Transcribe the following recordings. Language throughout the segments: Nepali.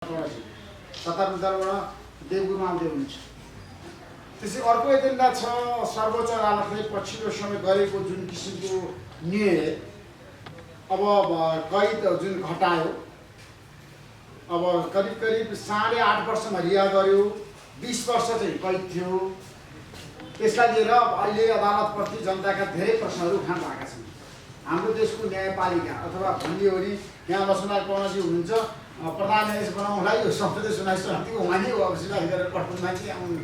सत्तारूढ देवगुरुमा आउँदै हुनुहुन्छ। त्यसै अर्को एजेन्डा छ सर्वोच्च अदालतले पछिल्लो समय गरेको जुन किसिमको निर्णय अब कैद जुन घटायो, अब करिब 8.5 वर्षमा रिहा गर्यो, 20 वर्ष चाहिँ कैद थियो। त्यसलाई लिएर अहिले अदालतप्रति जनताका धेरै प्रश्नहरू उठान भएका छन्। हाम्रो देशको न्यायपालिका अथवा भनियो भने यहाँ लक्ष्मणलाल पौनाजी हुनुहुन्छ, प्रधान न्यायाधीश बनाउनलाई यो संसदीय सुनाइ समितिको उहाँले अवश्य गरेर पठाउनु मान्छे आउनु।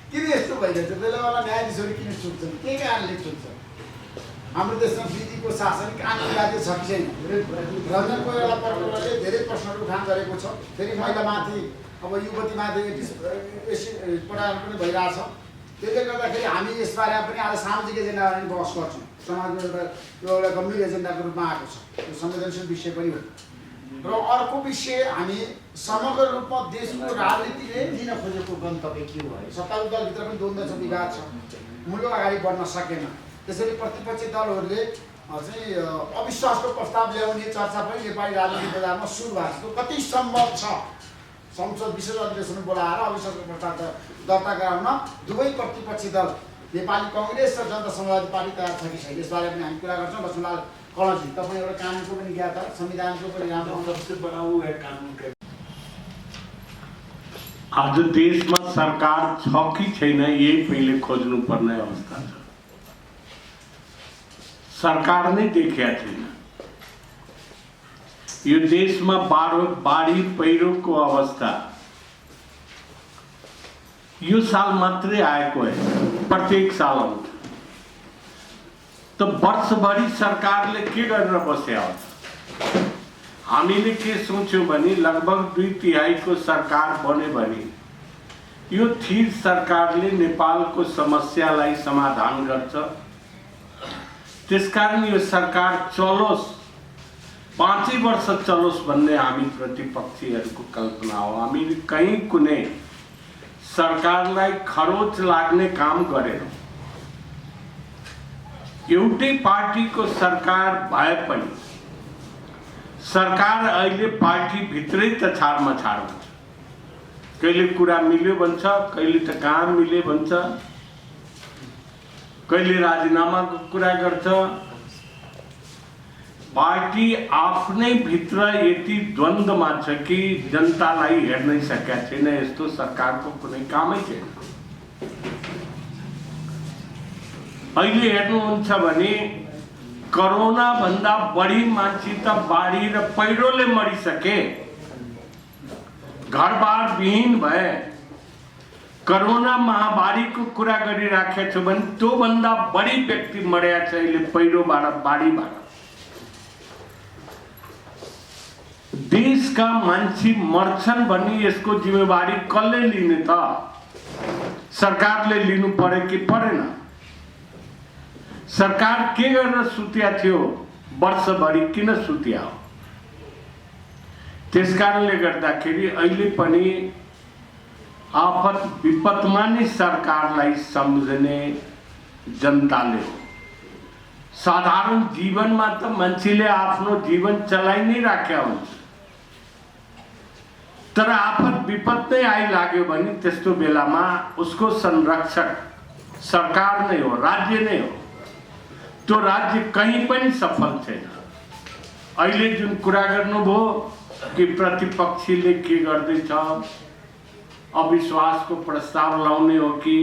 किन यस्तो भइरहेछ? बेला बेला न्यायाधीशहरू किन छुट्छन्? के कारणले छुट्छ? हाम्रो देशमा विधिको शासन कानुन राज्य छ कि छैन? रञ्जन कोइराला प्रकरणले धेरै प्रश्नहरू उठान गरेको छ। फेरि महिलामाथि अब युवतीमाथि पढाइ पनि भइरहेछ। त्यसले गर्दाखेरि हामी यसबारे पनि आज सामाजिक एजेन्डामा पनि बहस गर्छौँ। समाजमा एउटा गम्भीर एजेन्डाको रूपमा आएको छ। यो संवेदनशील विषय पनि हो। र अर्को विषय, हामी समग्र रूपमा देशको राजनीतिले दिन खोजेको गन्तव्य के हो? सत्तारूढ दलभित्र पनि द्वन्द्व छ, विवाद छ, मूल्य अगाडि बढ्न सकेन। त्यसरी प्रतिपक्षी दलहरूले चाहिँ अविश्वासको प्रस्ताव ल्याउने चर्चा पनि नेपाली राजनीतिक बजारमा सुरु भएको छ। कति सम्भव छ संसद विशेष अधिवेशन बोलाएर अविश्वासको प्रस्ताव दर्ता गराउन दुवै प्रतिपक्षी दल नेपाली कांग्रेस र जनता समाजवादी पार्टी तयार छ कि छैन? यसबारे पनि हामी कुरा गर्छौँ। लक्ष्मणलाल कलजी, तपाईँ एउटा कानुनको पनि ज्ञाता, संविधानको पनि राम्रो सबसे बनाऊ है कानुन के। आज देशमा सरकार छ कि छैन यही पहिले खोज्नुपर्ने अवस्था छ। सरकार नै देखिया छैन। यो देशमा बाढी पहिरोको अवस्था यो साल मात्रै आएको है, प्रत्येक साल आउँछ। त वर्षभरि सरकारले के गरेर बस्या हो? हामीले के सोच्यौं भने लगभग 2/3 को सरकार बने भने यो थिर सरकारले नेपालको समस्यालाई समाधान गर्छ। त्यसकारण यो सरकार चलोस्, 5 वर्ष चलोस् भन्ने हामी प्रतिपक्षीहरूको कल्पना हो। हामीले कहीँ कुनै सरकारलाई खरोच लाग्ने काम गरेनौं। एउटै पार्टीको सरकार भए पनि सरकार अहिले पार्टी भित्रै त छाडमछाड हुन्छ। कहिले कुरा मिल्यो भन्छ, कहिले त काम मिले भन्छ, कहिले राजीनामाको कुरा गर्छ। पार्टी आफ्नै भित्र यति द्वन्द्वमा छ कि जनतालाई हेर्नै सकेका छैन। यस्तो सरकारको कुनै कामै छैन। अहिले हेर्नुहुन्छ भने कोरोना भन्दा बढी मान्छे त बाढी र पहिरोले मरिसके, घरबार विहीन भए। कोरोना महामारीको कुरा गरिराखेको छु भने त्यो भन्दा बढी व्यक्ति मर्या छ अहिले पहिरोबाट, बाढीबाट। देशका मान्छे मर्छन् भन्ने यसको जिम्मेवारी कसले लिने त? सरकारले लिनु पर्यो कि परेन? सरकार के गरेर सुत्या थियो? वर्षभरि किन सुत्या हो? त्यसकारणले गर्दाखेरि अहिले पनि आफत विपतमा नै सरकारलाई सम्झने जनताले हो। साधारण जीवनमा त मान्छेले आफ्नो जीवन चलाइ नै राखेका हुन्छ। तर आफत विपत नै आइलाग्यो भने त्यस्तो बेलामा उसको संरक्षक सरकार नै हो, राज्य नै हो। त्यो राज्य कहीँ पनि सफल छैन। अहिले जुन कुरा गर्नुभयो कि प्रतिपक्षीले के गर्दैछ, अविश्वासको प्रस्ताव लाउने हो कि,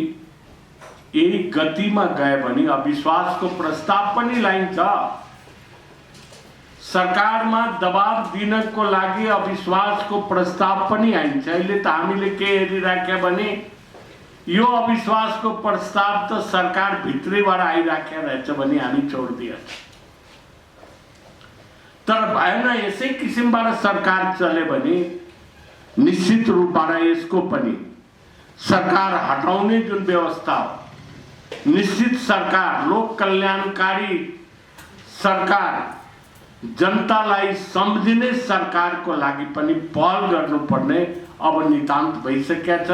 यही गतिमा गए भने अविश्वासको प्रस्ताव पनि लाइन्छ। सरकारमा दबाब दिनको लागि अविश्वासको प्रस्ताव पनि आइन्छ। अहिले त हामीले के हेरिराख्या भने यो अविश्वासको प्रस्ताव त सरकार भित्रैबाट आइराखेको रहेछ भने हामी छोडिदिएछ। तर भएन, यसै किसिमबाट सरकार चले भने निश्चित रूपबाट यसको पनि सरकार हटाउने जुन व्यवस्था हो, निश्चित सरकार लोक कल्याणकारी सरकार, जनतालाई सम्झिने सरकारको लागि पनि पहल गर्नुपर्ने अब नितान्त भइसकेको छ।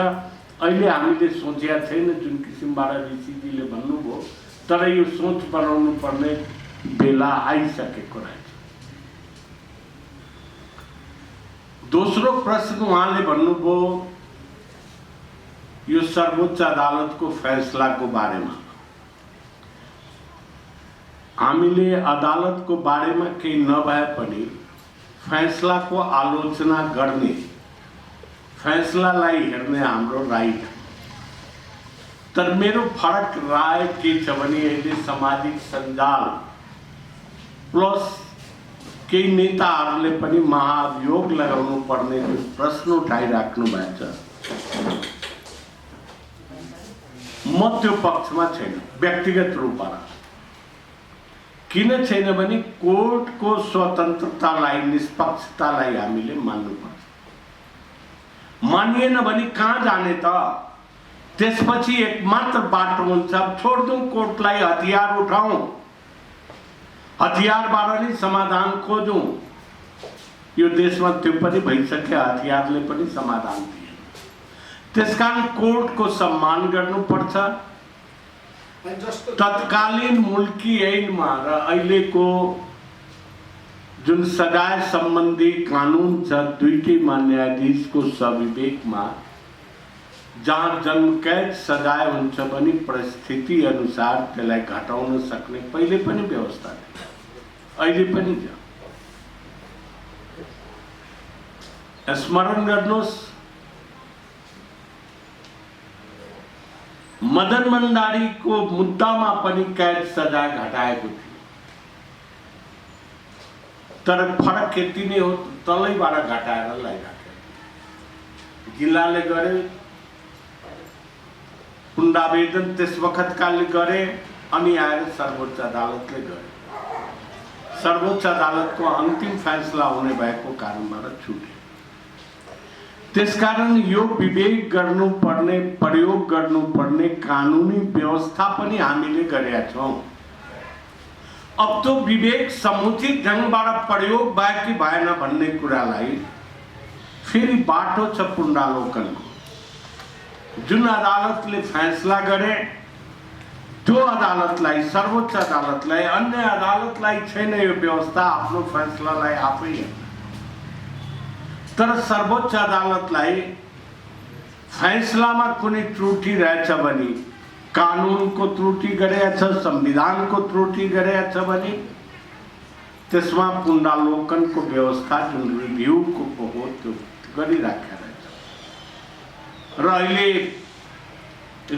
अहिले हामीले सोचेका छैन जुन किसिमबाट ऋषिजीले भन्नुभयो, तर यो सोच बनाउनु पर्ने बेला आइसकेको रहेछ। दोस्रो प्रश्न उहाँले भन्नुभयो यो सर्वोच्च अदालतको फैसलाको बारेमा। हामीले अदालतको बारेमा केही नभए पनि फैसलाको आलोचना गर्ने, फैसलालाई हेर्ने हाम्रो राइट। तर मेरो फरक राय के छ भने अहिले सामाजिक सञ्जाल प्लस केही नेताहरूले पनि महाभियोग लगाउनु पर्ने प्रश्न उठाइराख्नु भएको छ। म त्यो पक्षमा छैन व्यक्तिगत रूपमा। किन छैन भने कोर्टको स्वतन्त्रतालाई, निष्पक्षतालाई हामीले मान्नुपर्छ। मानिएन भने कहाँ जाने त? त्यसपछि एकमात्र बाटो हुन्छ, छोड्दौँ कोर्टलाई, हतियार उठाउँ, हतियारबाट नै समाधान खोजौँ। यो देशमा त्यो पनि भइसक्यो, हतियारले पनि समाधान दिए। त्यसकारण कोर्टको सम्मान गर्नुपर्छ। तत्कालीन मुल्की ऐनमा र अहिलेको जुन सजाय सम्बन्धी कानुन छ, दुईटैमा न्यायाधीशको सविवेकमा जहाँ जन्मकैद सजाय हुन्छ भने परिस्थिति अनुसार त्यसलाई घटाउन सक्ने पहिले पनि व्यवस्था थियो, अहिले पनि छ। स्मरण गर्नुहोस्, मदन भण्डारीको मुद्दामा पनि कैद सजाय घटाएको थियो। तर फरक यति नै हो, तलैबाट घटाएर लगाइराखे। जिल्लाले गरे, पुण्डावेदन त्यस वखतकाले गरे, अनि आएर सर्वोच्च अदालतले गरे। सर्वोच्च अदालतको अन्तिम फैसला हुने भएको कारणबाट छुट्यो। त्यसकारण यो विवेक गर्नुपर्ने, प्रयोग गर्नुपर्ने कानुनी व्यवस्था पनि हामीले गरेका छौँ। अब त्यो विवेक समुचित ढङ्गबाट प्रयोग भयो कि भएन भन्ने कुरालाई फेरि बाटो छ पुनरावलोकनको। जुन अदालतले फैसला गरे त्यो अदालतलाई, सर्वोच्च अदालतलाई, अन्य अदालतलाई छैन यो व्यवस्था आफ्नो फैसलालाई आफै हेर्न। तर सर्वोच्च अदालतलाई फैसलामा कुनै त्रुटि रहेछ भने, कानुनको त्रुटि गरेको छ, संविधानको त्रुटि गरेको छ भने त्यसमा पुनरावलोकनको व्यवस्था जुन रिभ्यूको हो त्यो गरिराखेको रहेछ। र अहिले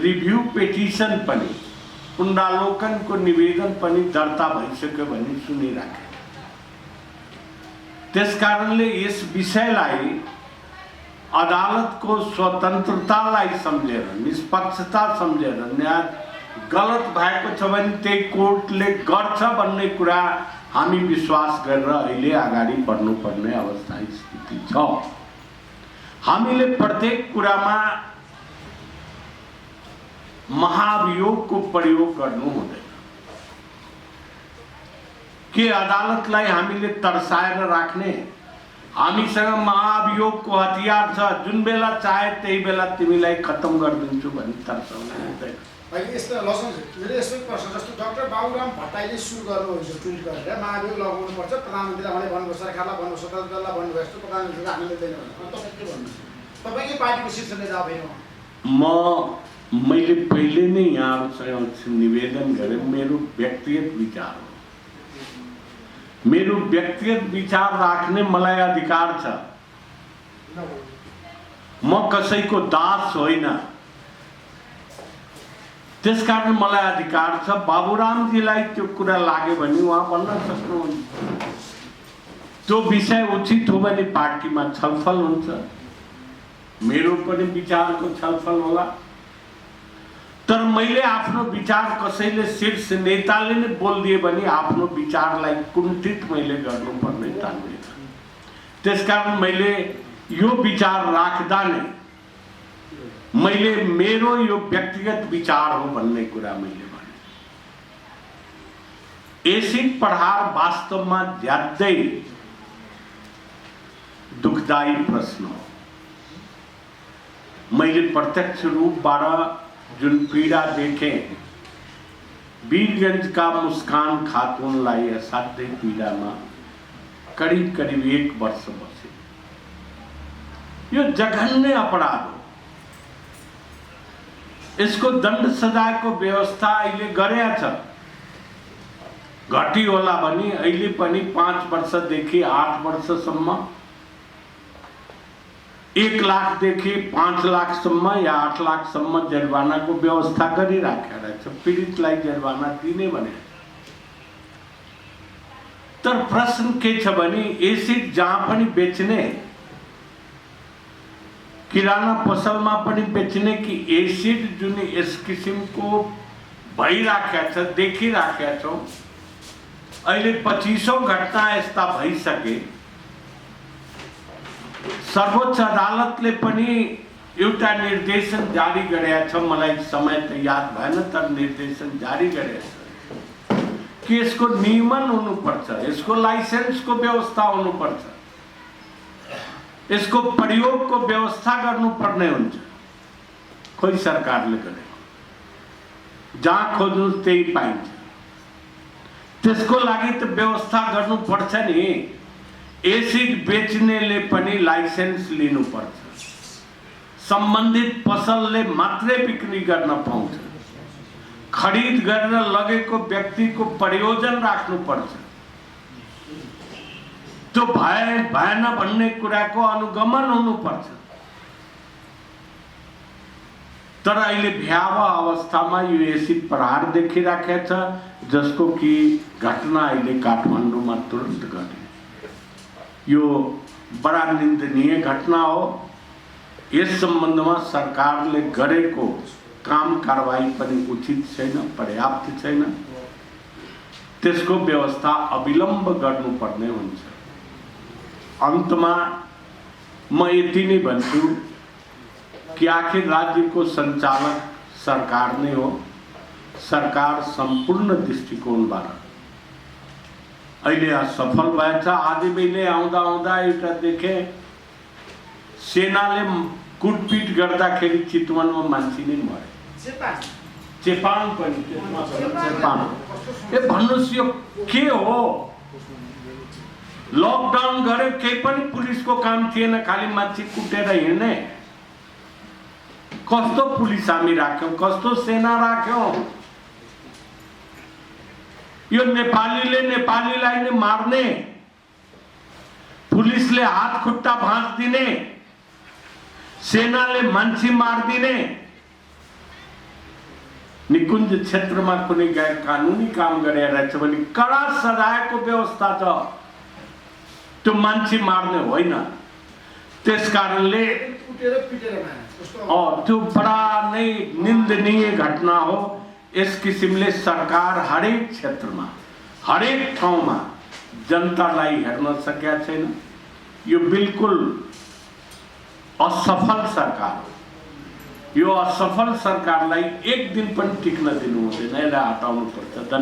रिभ्यू पिटिसन पनि, पुनरावलोकनको निवेदन पनि दर्ता भइसक्यो भन्ने सुनिराखे। त्यसकारणले यस विषयलाई अदालतको स्वतन्त्रतालाई सम्झेर, निष्पक्षता सम्झेर, न्याय गलत भएको छ भने त्यही कोर्टले गर्छ भन्ने कुरा हामी विश्वास गरेर अहिले अगाडि बढ्नुपर्ने अवस्था स्थिति छ। हामीले प्रत्येक कुरामा महाभियोगको प्रयोग गर्नु हुँदैन। के अदालतलाई हामीले तर्साएर राख्ने? हामीसँग महाभियोगको हतियार छ, जुन बेला चाहे त्यही बेला तिमीलाई खत्तम गरिदिन्छु भन्ने तर्साउनु हुँदैन। अहिले यस्तो लसन मेरो यस्तो प्रश्न, जस्तो डाक्टर बाबुराम भट्टराईले सुरु गर्नुहुन्छ ट्विट गरेर महाभियोग लगाउनुपर्छ, प्रधानमन्त्रीलाई उहाँले भन्नुभयो, सरकारलाई भन्नुभयो, सदस्यलाई भन्नुभयो, यस्तो प्रधानमन्त्रीले हामी मिल्दैन भनेर। तपाईँ के भन्नुहुन्छ? तपाईँकै पार्टीको शीर्ष नेता होइन? मैले पहिले नै यहाँहरूसँग निवेदन गरेँ, मेरो व्यक्तिगत विचार हो। मेरो व्यक्तिगत विचार राख्ने मलाई अधिकार छ। म कसैको दास होइन। त्यसकारण मलाई अधिकार छ। बाबुरामजीलाई त्यो कुरा लाग्यो भने उहाँ भन्न सक्नुहुन्छ। त्यो विषय उचित हो भने पार्टीमा छलफल हुन्छ, मेरो पनि विचारको छलफल होला। तर मैले आफ्नो विचार कसैले शीर्ष नेताले नै बोलिदिए भने आफ्नो विचारलाई कुण्ठित मैले गर्नुपर्ने ठान्दिनँ। त्यसकारण मैले यो विचार राख्दा नै मैले मेरो यो व्यक्तिगत विचार हो भन्ने कुरा मैले भने। एसिड प्रहार वास्तवमा ज्यादै दुखदायी प्रश्न हो। मैले प्रत्यक्ष रूपबाट जुन पीड़ा देखे, वीरगंज का मुस्कान खातूनलाई असाध्यै पीडामा करीब 1 वर्ष बसे। यो जघन्य अपराध हो। यसको दण्ड सजायको व्यवस्था अहिले गरेका छ। घटी होला भने अहिले पनि 5 वर्षदेखि 8 वर्षसम्म, 1 लाखदेखि 5 लाखसम्म या 8 लाखसम्म जरिवानाको व्यवस्था गरिराखेको रहेछ, पीडितलाई जरिवाना दिने भने। तर प्रश्न के छ भने एसिड जहाँ पनि बेच्ने, किराना पसलमा पनि बेच्ने कि एसिड जुन यस किसिमको भइराखेको छ, देखिराखेका छौँ। अहिले 25औं घटना यस्ता भइसके। सर्वोच्च अदालतले पनि एउटा निर्देशन जारी गरेका छ, मलाई समय त याद भएन, तर निर्देशन जारी गरेका छ कि यसको नियमन हुनुपर्छ, यसको लाइसेन्सको व्यवस्था हुनुपर्छ, यसको प्रयोगको व्यवस्था गर्नुपर्ने हुन्छ। खोइ सरकारले गरेको, जहाँ खोज्नु त्यही पाइन्छ। त्यसको लागि त व्यवस्था गर्नुपर्छ नि। एसिड बेच्नेले पनि लाइसेन्स लिनुपर्छ, सम्बन्धित पसलले मात्रै बिक्री गर्न पाउँछ, खरिद गरेर लगेको व्यक्तिको प्रयोजन राख्नुपर्छ। त्यो भएन भन्ने कुराको अनुगमन हुनुपर्छ। तर अहिले भयावह अवस्थामा यो एसिड प्रहार देखिराखेको छ, जसको कि घटना अहिले काठमाडौँमा तुरन्त घट्यो। यो बडा निन्दनीय घटना हो। यस सम्बन्धमा सरकारले गरेको काम कारबाही पनि उचित छैन, पर्याप्त छैन। त्यसको व्यवस्था अविलम्ब गर्नुपर्ने हुन्छ। अन्तमा म यति नै भन्छु कि आखिर राज्यको सञ्चालक सरकार नै हो। सरकार सम्पूर्ण दृष्टिकोणबाट अहिले असफल भएछ। आधी बेले आउँदा आउँदा एउटा देखे, सेनाले कुटपिट गर्दाखेरि चितवनमा मान्छे नै मरे। चेपाङ पनि, चेपाङ। ए भन्नुस् यो के हो? लकडाउन गरे, केही पनि पुलिसको काम थिएन, खालि मान्छे कुटेर हिँड्ने। कस्तो पुलिस हामी राख्यौं, कस्तो सेना राख्यौं? यो नेपालीले नेपालीलाई नै मार्ने, पुलिसले हात खुट्टा भाँच्दिने, सेनाले मान्छे मारिदिने। निकुञ्ज क्षेत्रमा कुनै गैर कानुनी काम गरेर रहेछ भने कडा सजायको व्यवस्था छ, त्यो मान्छे मार्ने होइन। त्यसकारणले त्यो बडा नै निन्दनीय घटना हो। यस किसिमले सरकार हरेक क्षेत्रमा, हरेक ठाउँमा जनतालाई हेर्न सकेका छैन। यो बिल्कुल असफल सरकार हो। यो असफल सरकारलाई एक दिन पनि टिक्न दिनु हुँदैन, यसलाई हटाउनु पर्छ।